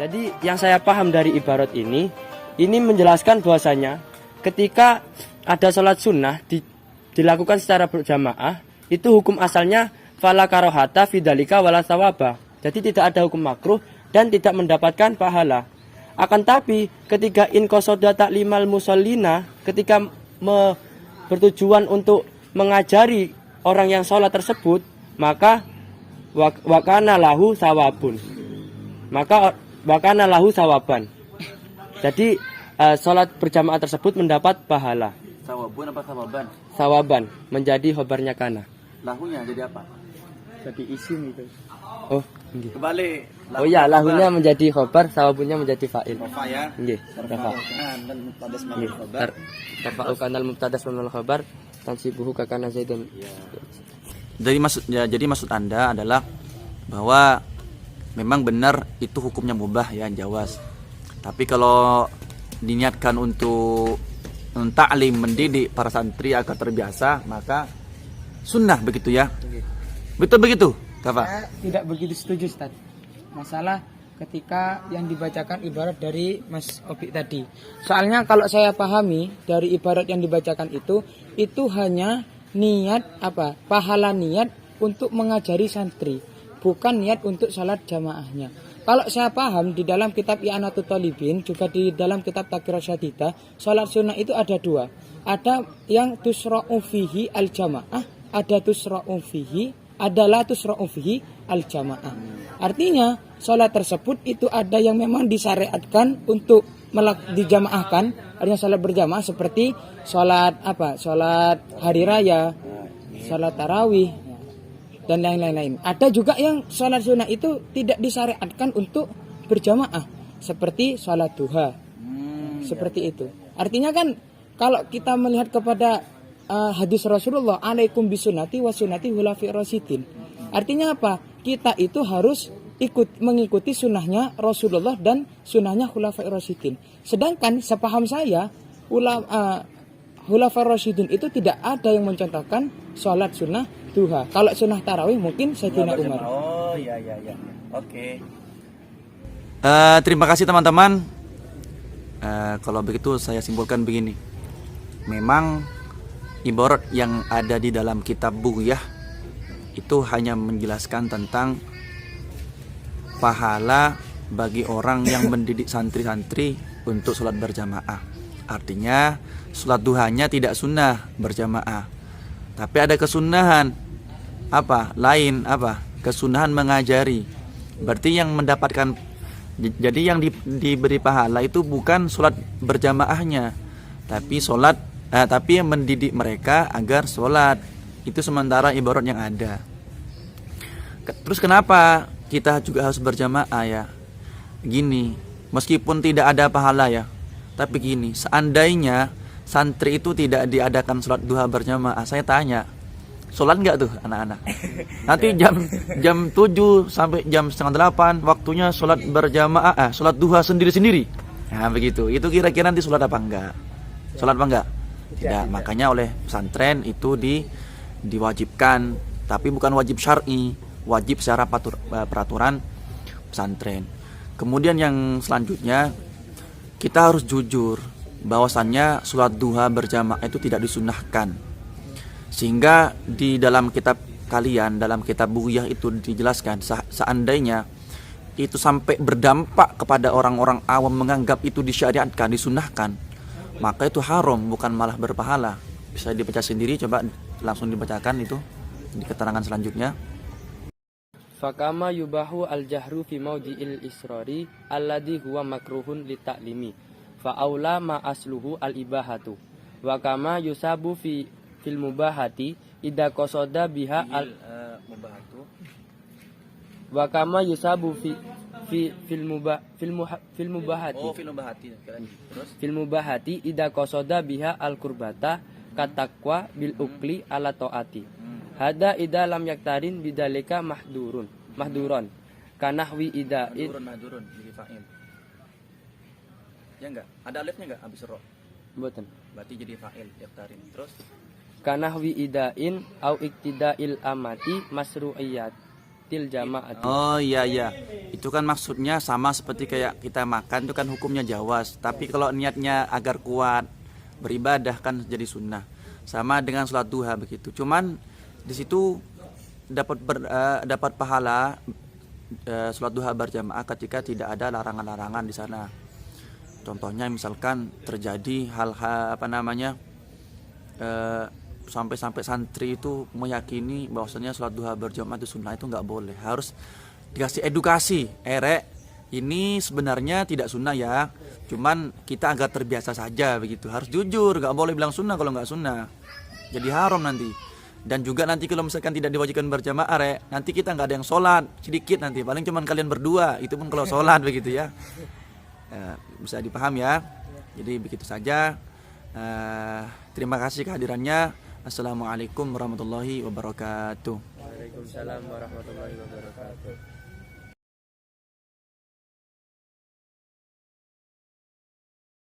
Jadi yang saya paham dari ibarat ini menjelaskan bahwasanya ketika ada sholat sunnah dilakukan secara berjamaah, itu hukum asalnya fala karohata fidalika wala sawaba. Jadi tidak ada hukum makruh dan tidak mendapatkan pahala. Akan tapi ketika in qasoda ta'limal musallina, ketika bertujuan untuk mengajari orang yang sholat tersebut, maka wakana lahu sawabun. Maka wakana lahu sawaban. Jadi sholat berjamaah tersebut mendapat pahala. Sawabun apa sawaban? Sawaban menjadi khobarnya kana. Lahunya jadi apa? Jadi isim itu. Oh, nggih. Kembali. Oh iya, lahunya menjadi khobar, sawabunnya menjadi fa'il. Rafa ya. Nggih, rafa. Dan mubtadas manul khabar. Rafa'u kanal mubtadas manul khabar tansibuhu kakana zaidun. Jadi maksud Anda adalah bahwa memang benar itu hukumnya mubah ya, jawaz. Tapi kalau diniatkan untuk ta'lim, mendidik para santri agar terbiasa, maka sunnah begitu ya. Betul begitu, Kafa? Saya tidak begitu setuju, Ustaz. Masalah ketika yang dibacakan ibarat dari Mas Opik tadi. Soalnya kalau saya pahami dari ibarat yang dibacakan itu hanya niat apa? Pahala niat untuk mengajari santri, bukan niat untuk salat jamaahnya. Kalau saya paham di dalam kitab I'anatul Talibin, juga di dalam kitab Taqriyah Syadida, salat sunnah itu ada dua. Ada yang tusra'u fihi al-jamaah, ada tusra'u fihi, adalah tusra'u fihi al-jamaah. Artinya, salat tersebut itu ada yang memang disyariatkan untuk dijamaahkan, artinya salat berjamaah seperti salat apa? Salat hari raya, salat tarawih, dan lain-lain. Ada juga yang sholat sunnah itu tidak disyariatkan untuk berjamaah, seperti sholat duha, seperti itu. Artinya kan kalau kita melihat kepada hadis Rasulullah, alaikum bisunnati wa sunnati khulafair rasyidin. Artinya apa? Kita itu harus mengikuti sunnahnya Rasulullah dan sunnahnya khulafair rasyidin. Sedangkan sepaham saya, khulafair rasyidin itu tidak ada yang mencontohkan sholat sunnah duha. Kalau sunnah tarawih mungkin Sayyidina Umar. Oh iya. Oke. Terima kasih teman-teman. Kalau begitu saya simpulkan begini. Memang ibarat yang ada di dalam kitab Bughyah itu hanya menjelaskan tentang pahala bagi orang yang mendidik santri-santri untuk sholat berjamaah. Artinya sholat duhanya tidak sunnah berjamaah, tapi ada kesunahan kesunahan mengajari. Berarti yang mendapatkan, jadi yang diberi pahala itu bukan sholat berjamaahnya, tapi yang mendidik mereka agar sholat. Itu sementara ibarat yang ada. Terus kenapa kita juga harus berjamaah ya? Gini, meskipun tidak ada pahala ya, tapi gini, seandainya santri itu tidak diadakan sholat duha berjamaah, saya tanya, sholat nggak tuh anak-anak? Nanti jam 7 sampai jam setengah 8 waktunya sholat berjamaah, sholat duha sendiri-sendiri. Nah begitu, itu kira-kira nanti sholat apa enggak? Sholat apa enggak? Tidak. Makanya oleh pesantren itu diwajibkan, tapi bukan wajib syar'i, wajib secara peraturan pesantren. Kemudian yang selanjutnya, kita harus jujur bahwasannya sholat duha berjamaah itu tidak disunnahkan. Sehingga di dalam kitab kalian, dalam kitab Bughyah itu dijelaskan, seandainya itu sampai berdampak kepada orang-orang awam menganggap itu disyariatkan, disunnahkan, maka itu haram, bukan malah berpahala. Bisa dibaca sendiri, coba langsung dibacakan itu di keterangan selanjutnya. Fakama yubahu al-jahru fi maudi'il israri alladhi huwa makruhun li ta'limi fa aula ma asluhu al-ibahatu wa kama yusabu fil mubahati idza qasada biha Mubahatu wa kama yusabu fil mubahati terus fil mubahati idza qasada biha al-qurbata katakwa bil ukli ala taati. Hada ida lam yaktarin bidalika mahduron kanahwi idain madurun jadi fa'il. Ya enggak? Ada alifnya enggak habis ro? mboten. Berarti jadi fa'il yaktarin. Terus Kanahwi idain au iktidail amati sunatil jamaah. Oh iya iya, itu kan maksudnya sama seperti kayak kita makan itu kan hukumnya jawaz. Tapi kalau niatnya agar kuat beribadah kan jadi sunnah. Sama dengan sholat duha begitu. Cuman di situ dapat pahala sholat duha berjamaah ketika tidak ada larangan-larangan di sana. Contohnya misalkan terjadi hal-hal sampai santri itu meyakini bahwasanya sholat duha berjamaah itu sunnah, itu nggak boleh, harus dikasih edukasi. Ini sebenarnya tidak sunnah ya, cuman kita agak terbiasa saja begitu. Harus jujur, nggak boleh bilang sunnah kalau nggak sunnah, jadi haram nanti. Dan juga nanti kalau misalkan tidak diwajibkan berjamaah nanti kita nggak ada yang sholat, sedikit nanti, paling cuman kalian berdua, itu pun kalau sholat begitu ya. Bisa dipaham ya. Jadi begitu saja. Terima kasih kehadirannya. Assalamualaikum warahmatullahi wabarakatuh. Waalaikumsalam warahmatullahi wabarakatuh.